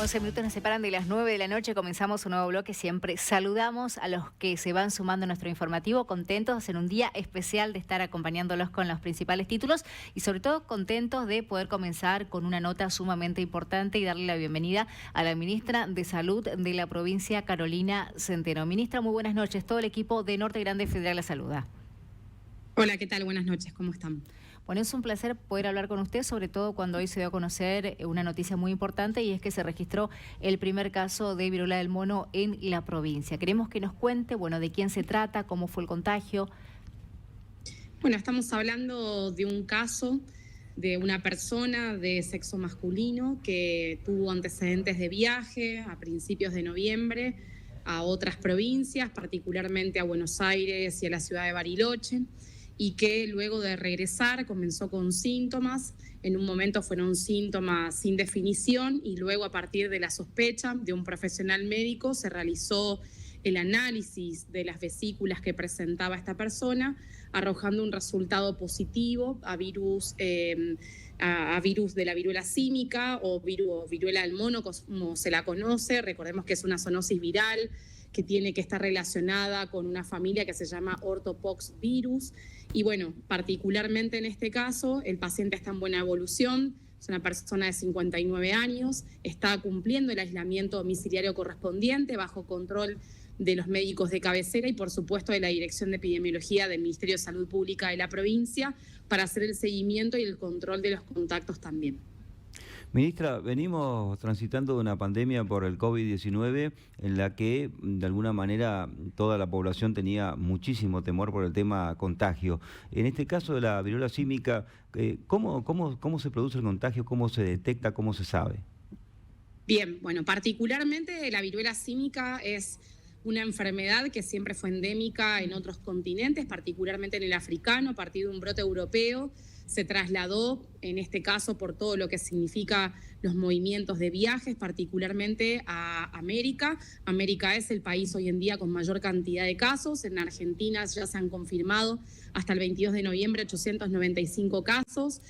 11 minutos nos separan de las 9 de la noche, comenzamos un nuevo bloque. Siempre saludamos a los que se van sumando a nuestro informativo, contentos en un día especial de estar acompañándolos con los principales títulos y sobre todo contentos de poder comenzar con una nota sumamente importante y darle la bienvenida a la ministra de Salud de la provincia, Carolina Centeno. Ministra, muy buenas noches. Todo el equipo de Norte Grande Federal la saluda. Hola, ¿qué tal? Buenas noches, ¿cómo están? Bueno, es un placer poder hablar con usted, sobre todo cuando hoy se dio a conocer una noticia muy importante y es que se registró el primer caso de viruela del mono en la provincia. Queremos que nos cuente, bueno, de quién se trata, cómo fue el contagio. Bueno, estamos hablando de un caso de una persona de sexo masculino que tuvo antecedentes de viaje a principios de noviembre a otras provincias, particularmente a Buenos Aires y a la ciudad de Bariloche, y que luego de regresar comenzó con síntomas. En un momento fueron síntomas sin definición y luego, a partir de la sospecha de un profesional médico, se realizó el análisis de las vesículas que presentaba esta persona, arrojando un resultado positivo a virus de la viruela símica o viruela del mono, como se la conoce. Recordemos que es una zoonosis viral que tiene que estar relacionada con una familia que se llama ortopox virus. Y bueno, particularmente en este caso, el paciente está en buena evolución, es una persona de 59 años, está cumpliendo el aislamiento domiciliario correspondiente bajo control de los médicos de cabecera y por supuesto de la Dirección de Epidemiología del Ministerio de Salud Pública de la provincia para hacer el seguimiento y el control de los contactos también. Ministra, venimos transitando una pandemia por el COVID-19 en la que de alguna manera toda la población tenía muchísimo temor por el tema contagio. En este caso de la viruela símica, ¿cómo se produce el contagio? ¿Cómo se detecta? ¿Cómo se sabe? Bien, bueno, particularmente la viruela símica es una enfermedad que siempre fue endémica en otros continentes, particularmente en el africano, a partir de un brote europeo. Se trasladó, en este caso, por todo lo que significa los movimientos de viajes, particularmente a América. América es el país hoy en día con mayor cantidad de casos. En Argentina ya se han confirmado hasta el 22 de noviembre 895 casos.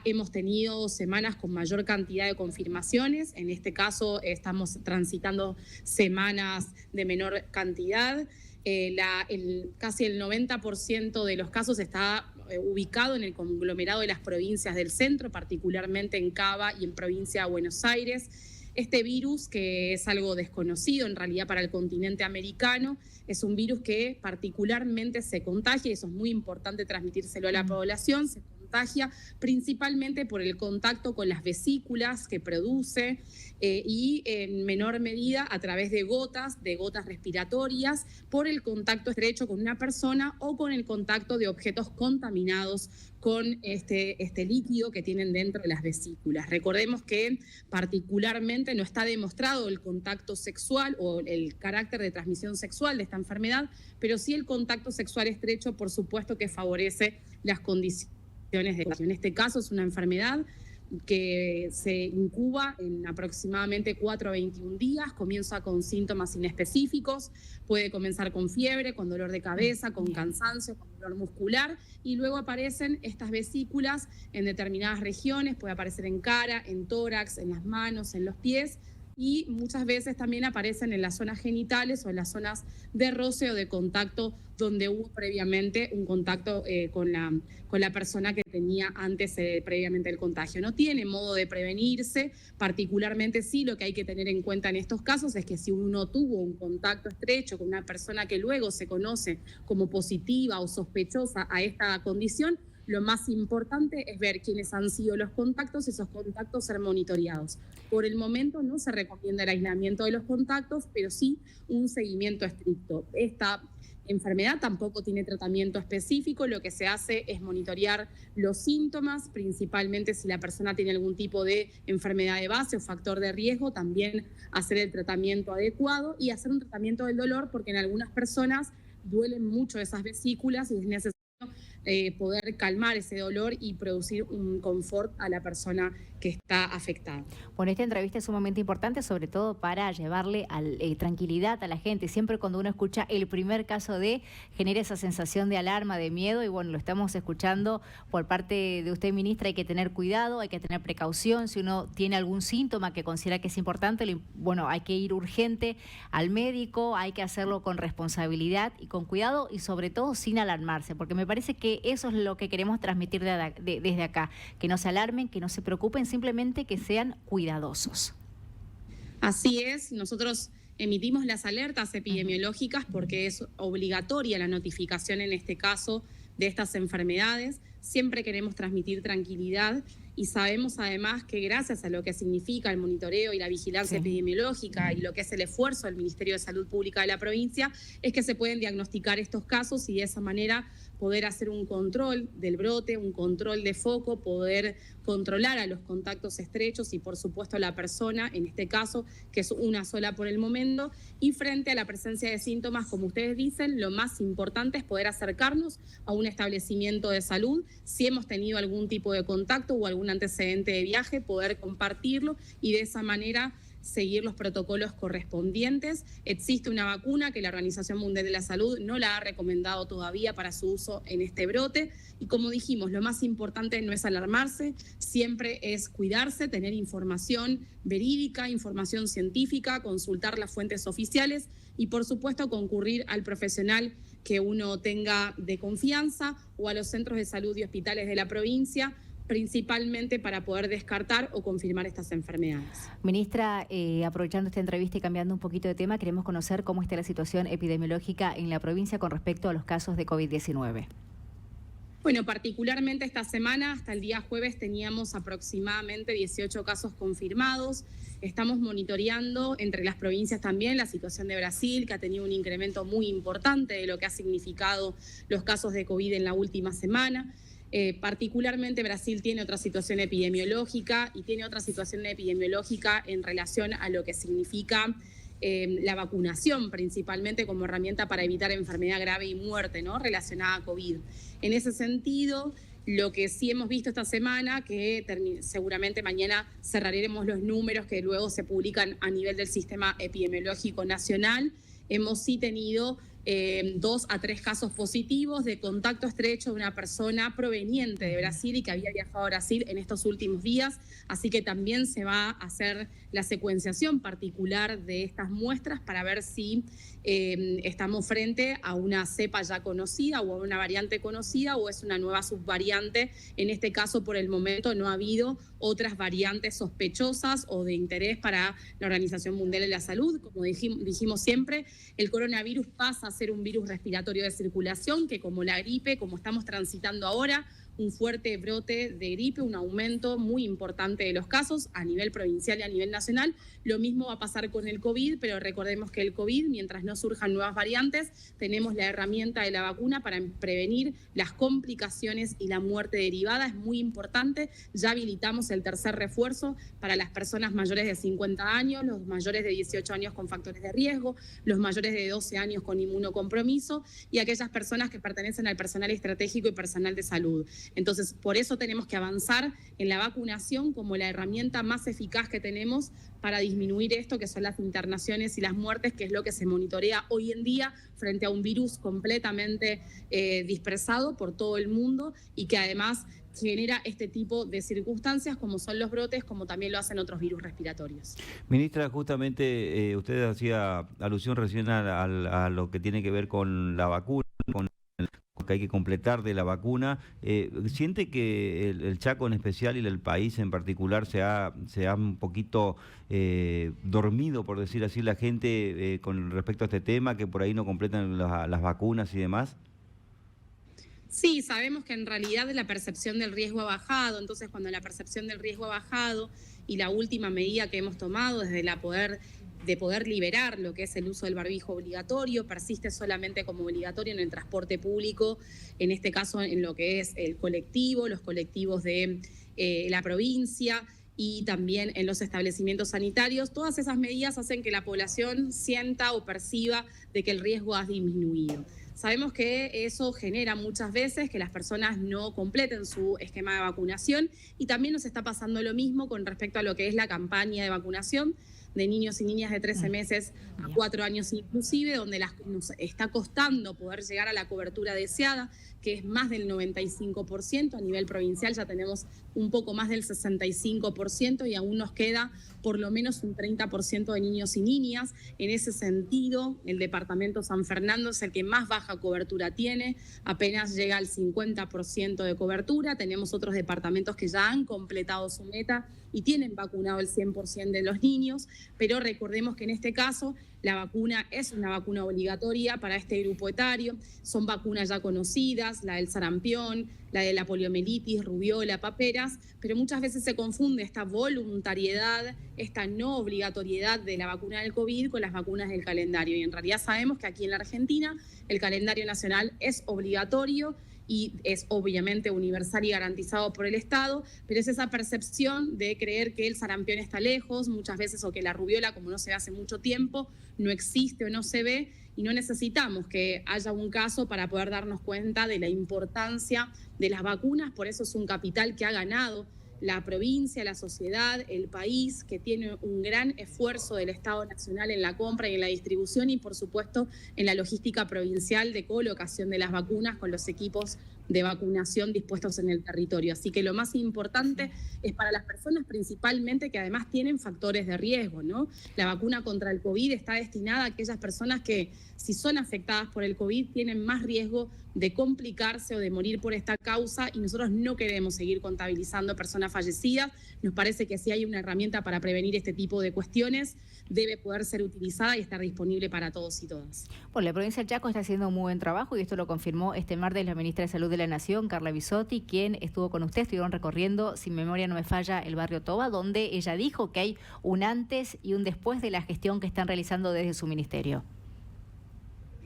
Hemos tenido semanas con mayor cantidad de confirmaciones. En este caso estamos transitando semanas de menor cantidad. Casi el 90% de los casos está ubicado en el conglomerado de las provincias del centro, particularmente en Cava y en provincia de Buenos Aires. Este virus, que es algo desconocido en realidad para el continente americano, es un virus que particularmente se contagia, y eso es muy importante transmitírselo a la población, se contagia principalmente por el contacto con las vesículas que produce y en menor medida a través de gotas respiratorias, por el contacto estrecho con una persona o con el contacto de objetos contaminados con este líquido que tienen dentro de las vesículas. Recordemos que particularmente no está demostrado el contacto sexual o el carácter de transmisión sexual de esta enfermedad, pero sí el contacto sexual estrecho, por supuesto, que favorece las condiciones de contagio. En este caso es una enfermedad que se incuba en aproximadamente 4 a 21 días, comienza con síntomas inespecíficos, puede comenzar con fiebre, con dolor de cabeza, con cansancio, con dolor muscular, y luego aparecen estas vesículas en determinadas regiones, puede aparecer en cara, en tórax, en las manos, en los pies, y muchas veces también aparecen en las zonas genitales o en las zonas de roce o de contacto donde hubo previamente un contacto con la persona que tenía antes previamente el contagio. No tiene modo de prevenirse, particularmente sí lo que hay que tener en cuenta en estos casos es que si uno tuvo un contacto estrecho con una persona que luego se conoce como positiva o sospechosa a esta condición, lo más importante es ver quiénes han sido los contactos, esos contactos ser monitoreados. Por el momento no se recomienda el aislamiento de los contactos, pero sí un seguimiento estricto. Esta enfermedad tampoco tiene tratamiento específico, lo que se hace es monitorear los síntomas, principalmente si la persona tiene algún tipo de enfermedad de base o factor de riesgo, también hacer el tratamiento adecuado y hacer un tratamiento del dolor, porque en algunas personas duelen mucho esas vesículas y es necesario poder calmar ese dolor y producir un confort a la persona que está afectada. Bueno, esta entrevista es sumamente importante, sobre todo para llevarle tranquilidad a la gente. Siempre cuando uno escucha el primer caso genera esa sensación de alarma, de miedo, y bueno, lo estamos escuchando por parte de usted, ministra. Hay que tener cuidado, hay que tener precaución. Si uno tiene algún síntoma que considera que es importante, bueno, hay que ir urgente al médico, hay que hacerlo con responsabilidad y con cuidado, y sobre todo sin alarmarse, porque me parece que eso es lo que queremos transmitir desde acá, que no se alarmen, que no se preocupen, simplemente que sean cuidadosos. Así es, nosotros emitimos las alertas epidemiológicas porque es obligatoria la notificación en este caso de estas enfermedades. Siempre queremos transmitir tranquilidad y sabemos además que gracias a lo que significa el monitoreo y la vigilancia epidemiológica y lo que es el esfuerzo del Ministerio de Salud Pública de la provincia, es que se pueden diagnosticar estos casos y de esa manera poder hacer un control del brote, un control de foco, poder controlar a los contactos estrechos y por supuesto a la persona, en este caso, que es una sola por el momento, y frente a la presencia de síntomas, como ustedes dicen, lo más importante es poder acercarnos a un establecimiento de salud, si hemos tenido algún tipo de contacto o algún antecedente de viaje, poder compartirlo y de esa manera seguir los protocolos correspondientes. Existe una vacuna que la Organización Mundial de la Salud no la ha recomendado todavía para su uso en este brote y como dijimos, lo más importante no es alarmarse, siempre es cuidarse, tener información verídica, información científica, consultar las fuentes oficiales y por supuesto concurrir al profesional que uno tenga de confianza o a los centros de salud y hospitales de la provincia, principalmente para poder descartar o confirmar estas enfermedades. Ministra, aprovechando esta entrevista y cambiando un poquito de tema, queremos conocer cómo está la situación epidemiológica en la provincia con respecto a los casos de COVID-19. Bueno, particularmente esta semana, hasta el día jueves, teníamos aproximadamente 18 casos confirmados. Estamos monitoreando entre las provincias también la situación de Brasil, que ha tenido un incremento muy importante de lo que ha significado los casos de COVID en la última semana. Particularmente Brasil tiene otra situación epidemiológica y tiene otra situación epidemiológica en relación a lo que significa la vacunación, principalmente como herramienta para evitar enfermedad grave y muerte, ¿no?, relacionada a COVID. En ese sentido, lo que sí hemos visto esta semana, que seguramente mañana cerraremos los números que luego se publican a nivel del sistema epidemiológico nacional, hemos sí tenido 2 a 3 casos positivos de contacto estrecho de una persona proveniente de Brasil y que había viajado a Brasil en estos últimos días, así que también se va a hacer la secuenciación particular de estas muestras para ver si estamos frente a una cepa ya conocida o a una variante conocida o es una nueva subvariante. En este caso, por el momento, no ha habido otras variantes sospechosas o de interés para la Organización Mundial de la Salud. Como dijimos siempre, el coronavirus pasa a ser un virus respiratorio de circulación que, como la gripe, como estamos transitando ahora, un fuerte brote de gripe, un aumento muy importante de los casos a nivel provincial y a nivel nacional. Lo mismo va a pasar con el COVID, pero recordemos que el COVID, mientras no surjan nuevas variantes, tenemos la herramienta de la vacuna para prevenir las complicaciones y la muerte derivada. Es muy importante. Ya habilitamos el tercer refuerzo para las personas mayores de 50 años, los mayores de 18 años con factores de riesgo, los mayores de 12 años con inmunocompromiso y aquellas personas que pertenecen al personal estratégico y personal de salud. Entonces, por eso tenemos que avanzar en la vacunación como la herramienta más eficaz que tenemos para disminuir esto, que son las internaciones y las muertes, que es lo que se monitorea hoy en día frente a un virus completamente dispersado por todo el mundo y que además genera este tipo de circunstancias como son los brotes, como también lo hacen otros virus respiratorios. Ministra, justamente usted hacía alusión recién a lo que tiene que ver con la vacuna, con que hay que completar de la vacuna. ¿Siente que el Chaco en especial y el país en particular se ha un poquito dormido, por decir así, la gente con respecto a este tema, que por ahí no completan las vacunas y demás? Sí, sabemos que en realidad la percepción del riesgo ha bajado, entonces cuando la percepción del riesgo ha bajado y la última medida que hemos tomado desde de poder liberar lo que es el uso del barbijo obligatorio, persiste solamente como obligatorio en el transporte público, en este caso en lo que es el colectivo, los colectivos de la provincia y también en los establecimientos sanitarios. Todas esas medidas hacen que la población sienta o perciba de que el riesgo ha disminuido. Sabemos que eso genera muchas veces que las personas no completen su esquema de vacunación y también nos está pasando lo mismo con respecto a lo que es la campaña de vacunación de niños y niñas de 13 meses a 4 años inclusive, donde nos está costando poder llegar a la cobertura deseada, que es más del 95%. A nivel provincial ya tenemos un poco más del 65% y aún nos queda por lo menos un 30% de niños y niñas. En ese sentido, el departamento San Fernando es el que más baja cobertura tiene, apenas llega al 50% de cobertura. Tenemos otros departamentos que ya han completado su meta y tienen vacunado el 100% de los niños, pero recordemos que en este caso la vacuna es una vacuna obligatoria para este grupo etario. Son vacunas ya conocidas, la del sarampión, la de la poliomielitis, rubiola, paperas, pero muchas veces se confunde esta voluntariedad, esta no obligatoriedad de la vacuna del COVID con las vacunas del calendario. Y en realidad sabemos que aquí en la Argentina el calendario nacional es obligatorio y es obviamente universal y garantizado por el Estado, pero es esa percepción de creer que el sarampión está lejos, muchas veces, o que la rubiola, como no se ve hace mucho tiempo, no existe o no se ve, y no necesitamos que haya un caso para poder darnos cuenta de la importancia de las vacunas. Por eso es un capital que ha ganado la provincia, la sociedad, el país, que tiene un gran esfuerzo del Estado Nacional en la compra y en la distribución y, por supuesto, en la logística provincial de colocación de las vacunas con los equipos de vacunación dispuestos en el territorio. Así que lo más importante es para las personas principalmente que además tienen factores de riesgo, ¿no? La vacuna contra el COVID está destinada a aquellas personas que, si son afectadas por el COVID, tienen más riesgo de complicarse o de morir por esta causa, y nosotros no queremos seguir contabilizando personas fallecidas. Nos parece que si hay una herramienta para prevenir este tipo de cuestiones, debe poder ser utilizada y estar disponible para todos y todas. Bueno, la provincia del Chaco está haciendo un muy buen trabajo y esto lo confirmó este martes la ministra de Salud de la Nación, Carla Bisotti, quien estuvo con usted. Estuvieron recorriendo, si mi memoria no me falla, el barrio Toba, donde ella dijo que hay un antes y un después de la gestión que están realizando desde su ministerio.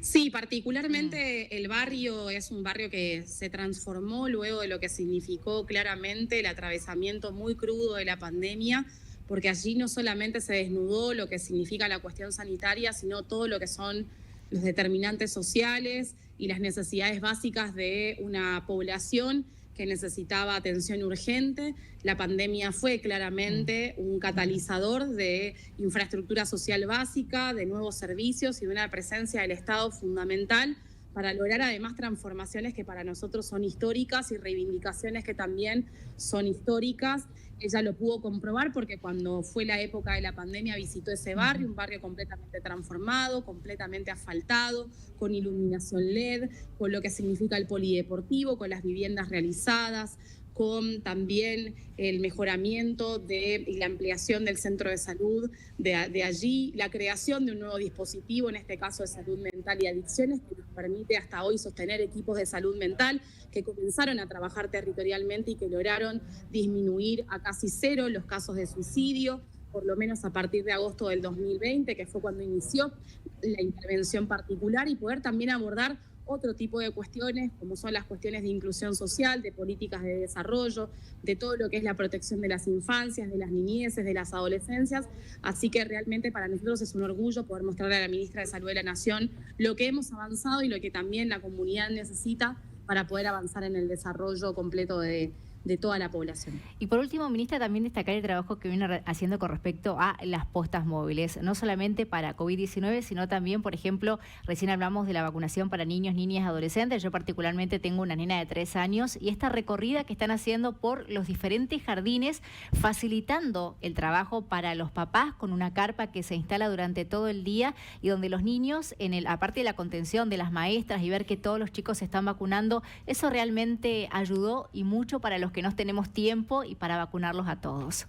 Sí, particularmente el barrio es un barrio que se transformó luego de lo que significó claramente el atravesamiento muy crudo de la pandemia, porque allí no solamente se desnudó lo que significa la cuestión sanitaria, sino todo lo que son los determinantes sociales y las necesidades básicas de una población que necesitaba atención urgente. La pandemia fue claramente un catalizador de infraestructura social básica, de nuevos servicios y de una presencia del Estado fundamental para lograr además transformaciones que para nosotros son históricas y reivindicaciones que también son históricas. Ella lo pudo comprobar porque cuando fue la época de la pandemia visitó ese barrio, un barrio completamente transformado, completamente asfaltado, con iluminación LED, con lo que significa el polideportivo, con las viviendas realizadas, con también el mejoramiento y la ampliación del centro de salud de allí, la creación de un nuevo dispositivo, en este caso de salud mental y adicciones, que nos permite hasta hoy sostener equipos de salud mental que comenzaron a trabajar territorialmente y que lograron disminuir a casi cero los casos de suicidio, por lo menos a partir de agosto del 2020, que fue cuando inició la intervención particular, y poder también abordar otro tipo de cuestiones, como son las cuestiones de inclusión social, de políticas de desarrollo, de todo lo que es la protección de las infancias, de las niñeces, de las adolescencias. Así que realmente para nosotros es un orgullo poder mostrarle a la ministra de Salud de la Nación lo que hemos avanzado y lo que también la comunidad necesita para poder avanzar en el desarrollo completo de toda la población. Y por último, ministra, también destacar el trabajo que viene haciendo con respecto a las postas móviles, no solamente para COVID-19, sino también, por ejemplo, recién hablamos de la vacunación para niños, niñas, adolescentes. Yo particularmente tengo una nena de 3 años y esta recorrida que están haciendo por los diferentes jardines, facilitando el trabajo para los papás con una carpa que se instala durante todo el día y donde los niños, aparte de la contención de las maestras y ver que todos los chicos se están vacunando, eso realmente ayudó y mucho para los que no tenemos tiempo y para vacunarlos a todos.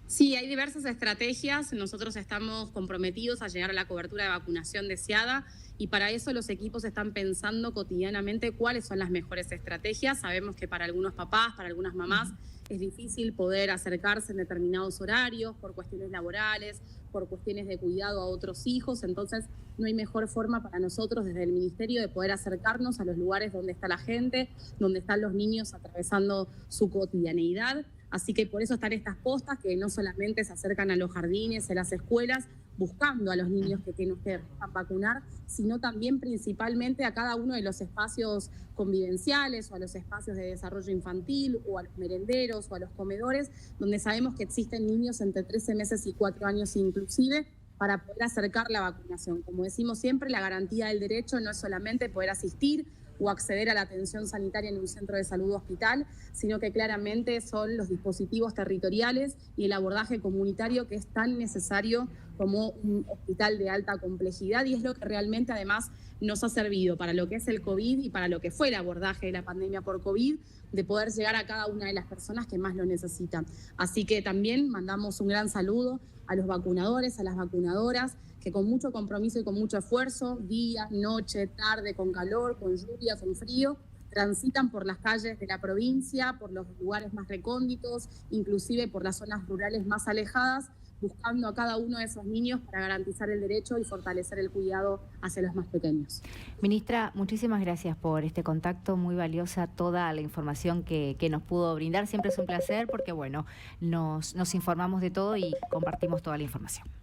Sí, hay diversas estrategias. Nosotros estamos comprometidos a llegar a la cobertura de vacunación deseada y para eso los equipos están pensando cotidianamente cuáles son las mejores estrategias. Sabemos que para algunos papás, para algunas mamás, es difícil poder acercarse en determinados horarios por cuestiones laborales, por cuestiones de cuidado a otros hijos. Entonces, no hay mejor forma para nosotros desde el Ministerio de poder acercarnos a los lugares donde está la gente, donde están los niños atravesando su cotidianeidad. Así que por eso están estas postas que no solamente se acercan a los jardines, a las escuelas, buscando a los niños que nos quieran vacunar, sino también principalmente a cada uno de los espacios convivenciales o a los espacios de desarrollo infantil o a los merenderos o a los comedores, donde sabemos que existen niños entre 13 meses y 4 años inclusive, para poder acercar la vacunación. Como decimos siempre, la garantía del derecho no es solamente poder asistir o acceder a la atención sanitaria en un centro de salud o hospital, sino que claramente son los dispositivos territoriales y el abordaje comunitario que es tan necesario como un hospital de alta complejidad, y es lo que realmente además nos ha servido para lo que es el COVID y para lo que fue el abordaje de la pandemia por COVID, de poder llegar a cada una de las personas que más lo necesitan. Así que también mandamos un gran saludo a los vacunadores, a las vacunadoras, que con mucho compromiso y con mucho esfuerzo, día, noche, tarde, con calor, con lluvia, con frío, transitan por las calles de la provincia, por los lugares más recónditos, inclusive por las zonas rurales más alejadas, buscando a cada uno de esos niños para garantizar el derecho y fortalecer el cuidado hacia los más pequeños. Ministra, muchísimas gracias por este contacto, muy valiosa toda la información que nos pudo brindar. Siempre es un placer porque, bueno, nos informamos de todo y compartimos toda la información.